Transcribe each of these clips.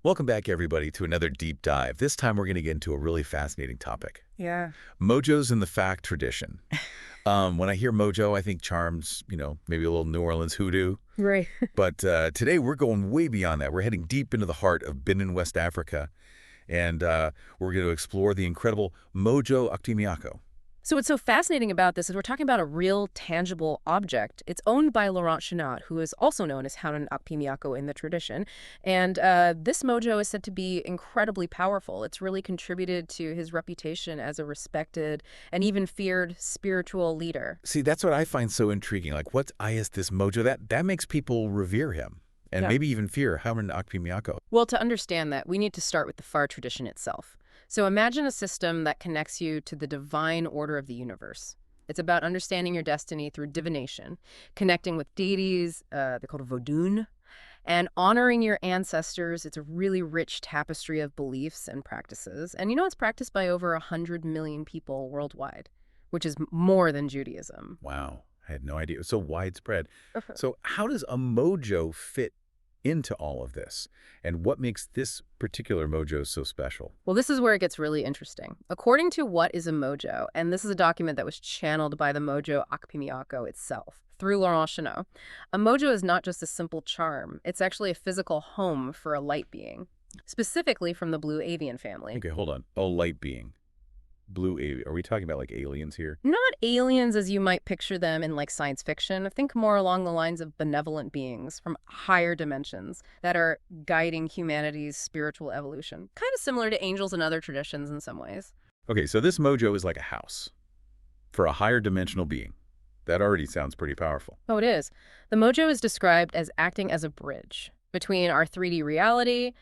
Welcome back, everybody, to another deep dive. This time we're going to get into a really fascinating topic. Yeah. Mojos in the fact tradition. When I hear mojo, I think charms, maybe a little New Orleans hoodoo. Right. But today we're going way beyond that. We're heading deep into the heart of Benin, West Africa, and we're going to explore the incredible Mojo Actimiako. So what's so fascinating about this is we're talking about a real, tangible object. It's owned by Laurent Chenat, who is also known as Hanan Akpimiako in the tradition. And this mojo is said to be incredibly powerful. It's really contributed to his reputation as a respected and even feared spiritual leader. See, that's what I find so intriguing. Like, what's is this mojo? That makes people revere him and Yeah. maybe even fear Hanan Akpimiako. Well, to understand that, we need to start with the Fa tradition itself. So imagine a system that connects you to the divine order of the universe. It's about understanding your destiny through divination, connecting with deities, they're called Vodun, and honoring your ancestors. It's a really rich tapestry of beliefs and practices. And it's practiced by over 100 million people worldwide, which is more than Judaism. Wow, I had no idea. It was so widespread. So how does a mojo fit into all of this? And what makes this particular mojo so special? Well, this is where it gets really interesting. According to What is a Mojo, and this is a document that was channeled by the Mojo Akpimiako itself through Laurent Chenot, a mojo is not just a simple charm. It's actually a physical home for a light being, specifically from the blue avian family. Okay, hold on. A light being. Blue avian. Are we talking about like aliens here? Not aliens as you might picture them in like science fiction. Think more along the lines of benevolent beings from higher dimensions that are guiding humanity's spiritual evolution. Kind of similar to angels and other traditions in some ways. Okay, so this mojo is like a house for a higher dimensional being. That already sounds pretty powerful. Oh, it is. The mojo is described as acting as a bridge between our 3D reality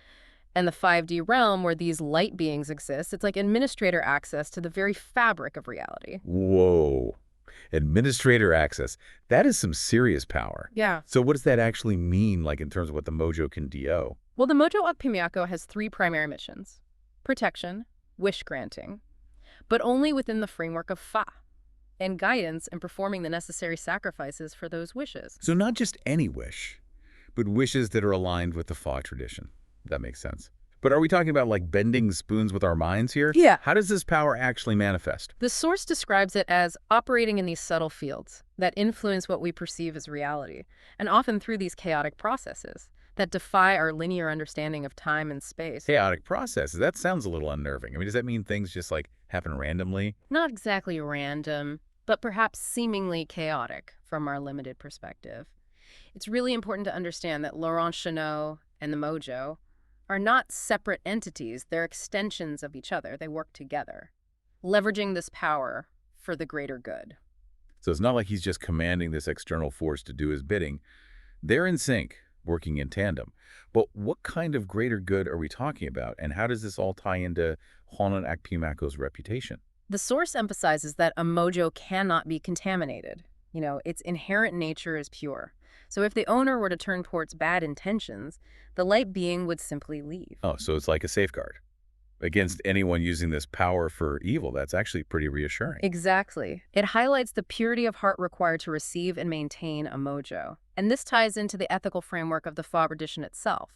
and the 5D realm where these light beings exist. It's like administrator access to the very fabric of reality. Whoa. Administrator access. That is some serious power. Yeah. So what does that actually mean, like in terms of what the mojo can do? Well, the Mojo Akpimiako has three primary missions: protection, wish granting, but only within the framework of Fa, and guidance in performing the necessary sacrifices for those wishes. So not just any wish, but wishes that are aligned with the Fa tradition. That makes sense. But are we talking about like bending spoons with our minds here? Yeah. How does this power actually manifest? The source describes it as operating in these subtle fields that influence what we perceive as reality, and often through these chaotic processes that defy our linear understanding of time and space. Chaotic processes. That sounds a little unnerving. I mean, does that mean things just like happen randomly? Not exactly random, but perhaps seemingly chaotic from our limited perspective. It's really important to understand that Laurent Chenot and the Mojo are not separate entities. They're extensions of each other. They work together, leveraging this power for the greater good. So it's not like he's just commanding this external force to do his bidding. They're in sync, working in tandem. But what kind of greater good are we talking about? And how does this all tie into Hanan Akpimako's reputation? The source emphasizes that a mojo cannot be contaminated. Its inherent nature is pure. So if the owner were to turn towards bad intentions, the light being would simply leave. Oh, so it's like a safeguard against anyone using this power for evil. That's actually pretty reassuring. Exactly. It highlights the purity of heart required to receive and maintain a mojo. And this ties into the ethical framework of the Fa tradition itself,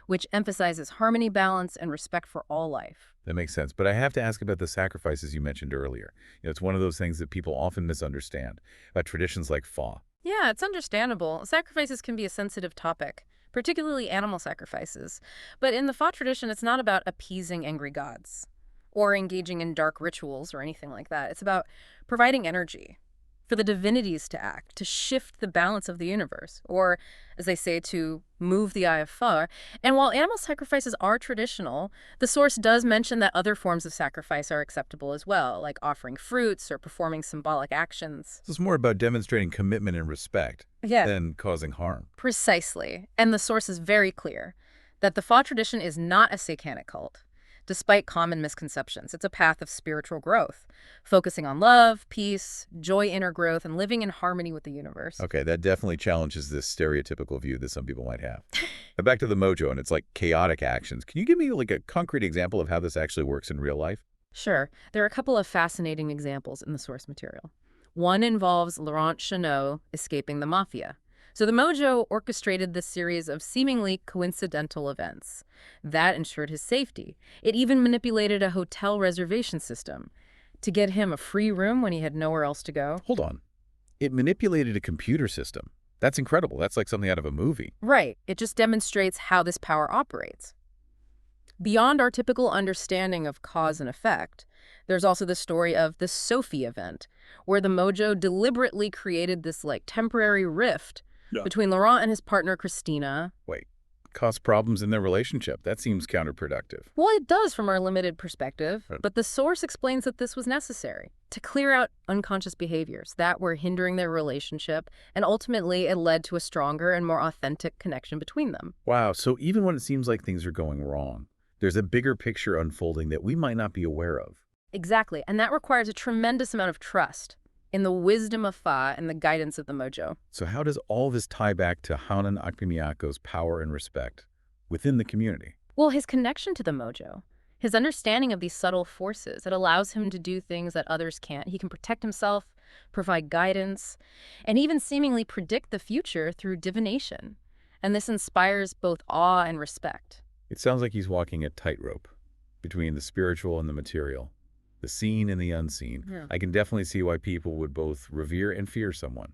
which emphasizes harmony, balance, and respect for all life. That makes sense. But I have to ask about the sacrifices you mentioned earlier. It's one of those things that people often misunderstand about traditions like Fa. Yeah, it's understandable. Sacrifices can be a sensitive topic, particularly animal sacrifices. But in the Fa tradition, it's not about appeasing angry gods or engaging in dark rituals or anything like that. It's about providing energy for the divinities to act, to shift the balance of the universe, or, as they say, to move the eye of Fa. And while animal sacrifices are traditional, the source does mention that other forms of sacrifice are acceptable as well, like offering fruits or performing symbolic actions. So it's more about demonstrating commitment and respect than causing harm. Precisely. And the source is very clear that the Fa tradition is not a satanic cult. Despite common misconceptions, it's a path of spiritual growth, focusing on love, peace, joy, inner growth, and living in harmony with the universe. Okay, that definitely challenges this stereotypical view that some people might have. Now back to the mojo, and it's like chaotic actions. Can you give me like a concrete example of how this actually works in real life? Sure. There are a couple of fascinating examples in the source material. One involves Laurent Chenot escaping the mafia. So the Mojo orchestrated this series of seemingly coincidental events. That ensured his safety. It even manipulated a hotel reservation system to get him a free room when he had nowhere else to go. Hold on. It manipulated a computer system. That's incredible. That's like something out of a movie. Right. It just demonstrates how this power operates. Beyond our typical understanding of cause and effect, there's also the story of the Sophie event, where the Mojo deliberately created this temporary rift between Laurent and his partner Christina. Wait, cause problems in their relationship. That seems counterproductive. Well, it does from our limited perspective, Right. but the source explains that this was necessary to clear out unconscious behaviors that were hindering their relationship, and ultimately it led to a stronger and more authentic connection between them. Wow, so even when it seems like things are going wrong, there's a bigger picture unfolding that we might not be aware of. Exactly, and that requires a tremendous amount of trust in the wisdom of Fa and the guidance of the Mojo. So how does all this tie back to Hanan Akpimiako's power and respect within the community? Well, his connection to the Mojo, his understanding of these subtle forces, it allows him to do things that others can't. He can protect himself, provide guidance, and even seemingly predict the future through divination. And this inspires both awe and respect. It sounds like he's walking a tightrope between the spiritual and the material, the seen and the unseen. Yeah. I can definitely see why people would both revere and fear someone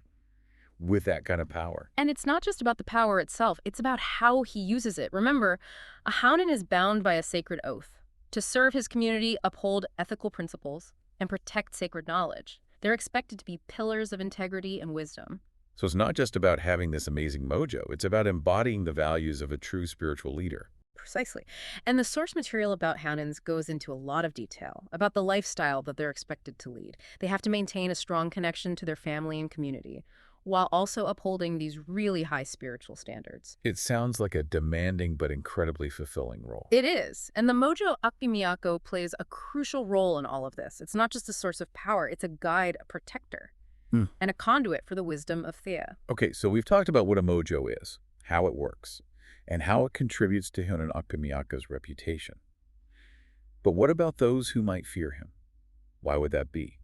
with that kind of power. And it's not just about the power itself, it's about how he uses it. Remember, a Hounen is bound by a sacred oath to serve his community, uphold ethical principles, and protect sacred knowledge. They're expected to be pillars of integrity and wisdom. So it's not just about having this amazing mojo, it's about embodying the values of a true spiritual leader. Precisely. And the source material about Hounens goes into a lot of detail about the lifestyle that they're expected to lead. They have to maintain a strong connection to their family and community, while also upholding these really high spiritual standards. It sounds like a demanding but incredibly fulfilling role. It is. And the Mojo Akpimiyako plays a crucial role in all of this. It's not just a source of power, it's a guide, a protector, and a conduit for the wisdom of Thea. Okay, so we've talked about what a mojo is, how it works, and how it contributes to Hanan Akpimiako's reputation. But what about those who might fear him? Why would that be?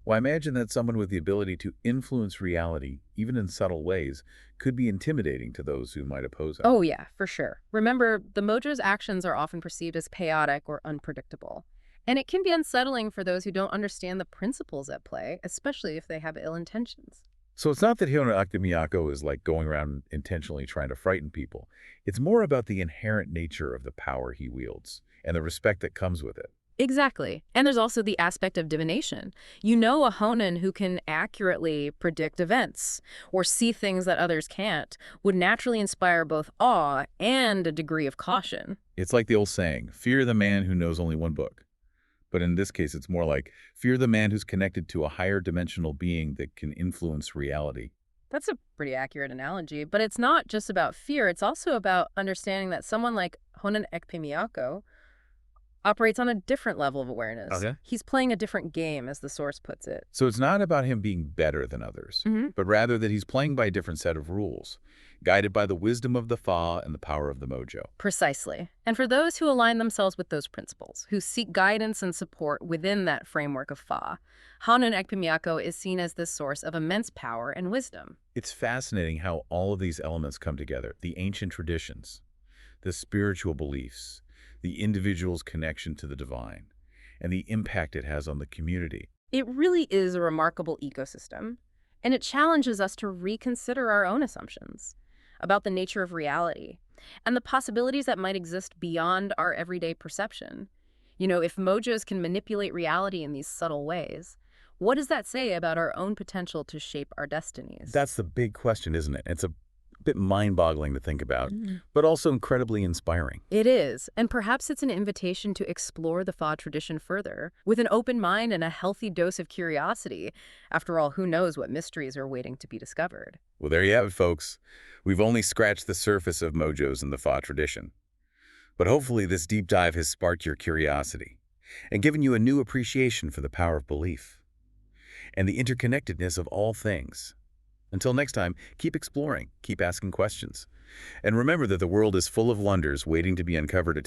Well, I imagine that someone with the ability to influence reality, even in subtle ways, could be intimidating to those who might oppose him. Oh yeah, for sure. Remember, the Mojo's actions are often perceived as chaotic or unpredictable. And it can be unsettling for those who don't understand the principles at play, especially if they have ill intentions. So it's not that Hanan Akpimiako is like going around intentionally trying to frighten people. It's more about the inherent nature of the power he wields and the respect that comes with it. Exactly. And there's also the aspect of divination. You know, a Honen who can accurately predict events or see things that others can't would naturally inspire both awe and a degree of caution. It's like the old saying, fear the man who knows only one book. But in this case, it's more like, fear the man who's connected to a higher dimensional being that can influence reality. That's a pretty accurate analogy, but it's not just about fear. It's also about understanding that someone like Honen Ekpemiyako operates on a different level of awareness. Okay. He's playing a different game, as the source puts it. So it's not about him being better than others, but rather that he's playing by a different set of rules, guided by the wisdom of the Fa and the power of the Mojo. Precisely. And for those who align themselves with those principles, who seek guidance and support within that framework of Fa, Hanan Ekpemiyako is seen as this source of immense power and wisdom. It's fascinating how all of these elements come together, the ancient traditions, the spiritual beliefs, the individual's connection to the divine, and the impact it has on the community. It really is a remarkable ecosystem, and it challenges us to reconsider our own assumptions about the nature of reality and the possibilities that might exist beyond our everyday perception. You know, if Mojos can manipulate reality in these subtle ways, what does that say about our own potential to shape our destinies? That's the big question, isn't it? It's a bit mind-boggling to think about, but also incredibly inspiring. It is, and perhaps it's an invitation to explore the Fa tradition further, with an open mind and a healthy dose of curiosity. After all, who knows what mysteries are waiting to be discovered? Well, there you have it, folks. We've only scratched the surface of Mojos in the Fa tradition. But hopefully this deep dive has sparked your curiosity and given you a new appreciation for the power of belief and the interconnectedness of all things. Until next time, keep exploring, keep asking questions, and remember that the world is full of wonders waiting to be uncovered at